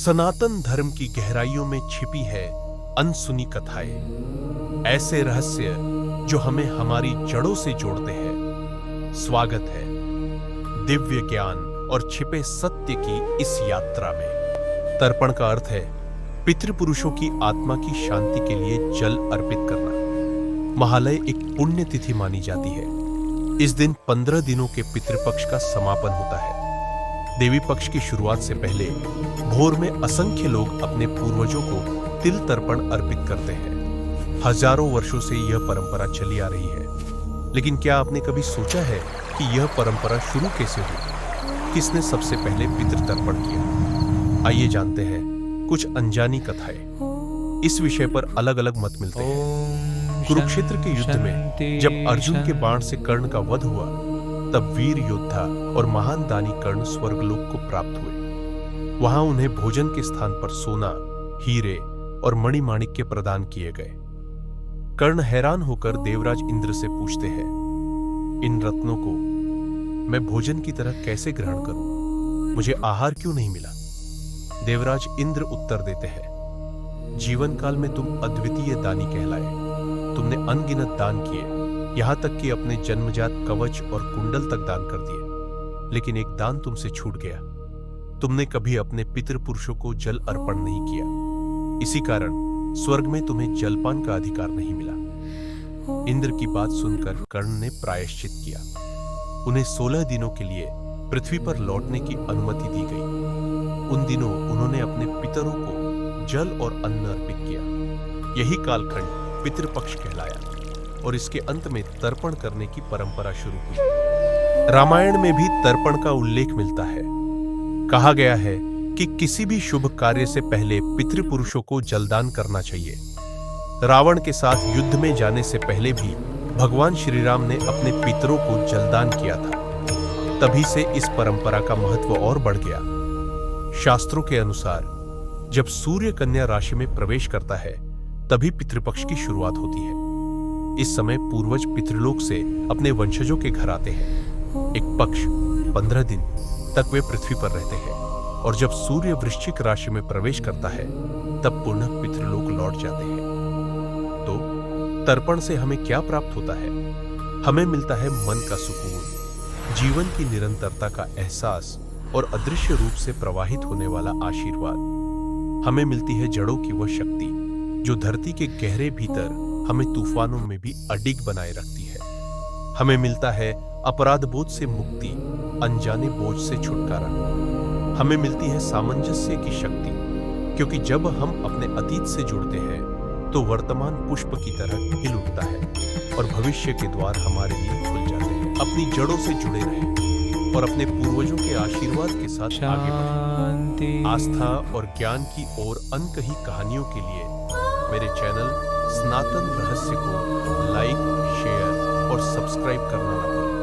सनातन धर्म की गहराइयों में छिपी है अनसुनी कथाएं, ऐसे रहस्य जो हमें हमारी जड़ों से जोड़ते हैं। स्वागत है दिव्य ज्ञान और छिपे सत्य की इस यात्रा में। तर्पण का अर्थ है पितृपुरुषों की आत्मा की शांति के लिए जल अर्पित करना। महालय एक पुण्य तिथि मानी जाती है। इस दिन 15 दिनों के पितृपक्ष का समापन होता है। देवी पक्ष की शुरुआत से पहले भोर में असंख्य लोग अपने पूर्वजों को तिल तर्पण अर्पित करते हैं। हजारों वर्षों से यह परंपरा चली आ रही है। लेकिन क्या आपने कभी सोचा है कि यह परंपरा शुरू कैसे हुई? किसने सबसे पहले पितृतर्पण किया? आइए जानते हैं कुछ अनजानी कथाएं। इस विषय पर अलग अलग मत मिलते हैं। कुरुक्षेत्र के युद्ध में जब अर्जुन के बाण से कर्ण का वध हुआ, तब वीर योद्धा और महान दानी कर्ण स्वर्गलोक को प्राप्त हुए। वहां उन्हें भोजन के स्थान पर सोना, हीरे और मणिमाणिक्य प्रदान किए गए। कर्ण हैरान होकर देवराज इंद्र से पूछते हैं, इन रत्नों को मैं भोजन की तरह कैसे ग्रहण करूं? मुझे आहार क्यों नहीं मिला? देवराज इंद्र उत्तर देते हैं, जीवन काल में तुम अद्वितीय दानी कहलाए। तुमने अनगिनत दान किए, यहां तक कि अपने जन्मजात कवच और कुंडल तक दान कर दिए। लेकिन एक दान तुमसे छूट गया। तुमने कभी अपने पितृपुरुषों को जल अर्पण नहीं किया। इसी कारण स्वर्ग में तुम्हें जलपान का अधिकार नहीं मिला। इंद्र की बात सुनकर कर्ण ने प्रायश्चित किया। उन्हें 16 दिनों के लिए पृथ्वी पर लौटने की अनुमति दी गई। उन दिनों उन्होंने अपने पितरों को जल और अन्न अर्पित किया। यही कालखंड पितृपक्ष कहलाया और इसके अंत में तर्पण करने की परंपरा शुरू हुई। रामायण में भी तर्पण का उल्लेख मिलता है। कहा गया है कि किसी भी शुभ कार्य से पहले पितृपुरुषों को जलदान करना चाहिए। रावण के साथ युद्ध में जाने से पहले भी भगवान श्री राम ने अपने पितरों को जलदान किया था। तभी से इस परंपरा का महत्व और बढ़ गया। शास्त्रों के अनुसार जब सूर्य कन्या राशि में प्रवेश करता है, तभी पितृपक्ष की शुरुआत होती है। इस समय पूर्वज पितृलोक से अपने वंशजों के घर आते हैं। एक पक्ष 15 दिन तक वे पृथ्वी पर रहते हैं और जब सूर्य वृश्चिक राशि में प्रवेश करता है, तब पुनः पितृलोक लौट जाते हैं। तो तर्पण से हमें क्या प्राप्त होता है? हमें मिलता है मन का सुकून, जीवन की निरंतरता का एहसास और अदृश्य रूप से प्रवाहित होने वाला आशीर्वाद। हमें मिलती है जड़ों की वह शक्ति जो धरती के गहरे भीतर हमें तूफानों में भी अडिग बनाए रखती है। हमें मिलता है अपराध बोझ से मुक्ति, अनजाने बोझ से छुटकारा। हमें मिलती है सामंजस्य की शक्ति, क्योंकि जब हम अपने अतीत से जुड़ते हैं तो वर्तमान पुष्प की तरह खिल उठता है और भविष्य के द्वार हमारे लिए खुल जाते हैं। अपनी जड़ों से जुड़े रहें और अपने पूर्वजों के आशीर्वाद के साथ आगे बढ़ें। आस्था और ज्ञान की ओर अनकही कहानियों के लिए मेरे चैनल सनातन रहस्य को लाइक, शेयर और सब्सक्राइब करना न भूलें।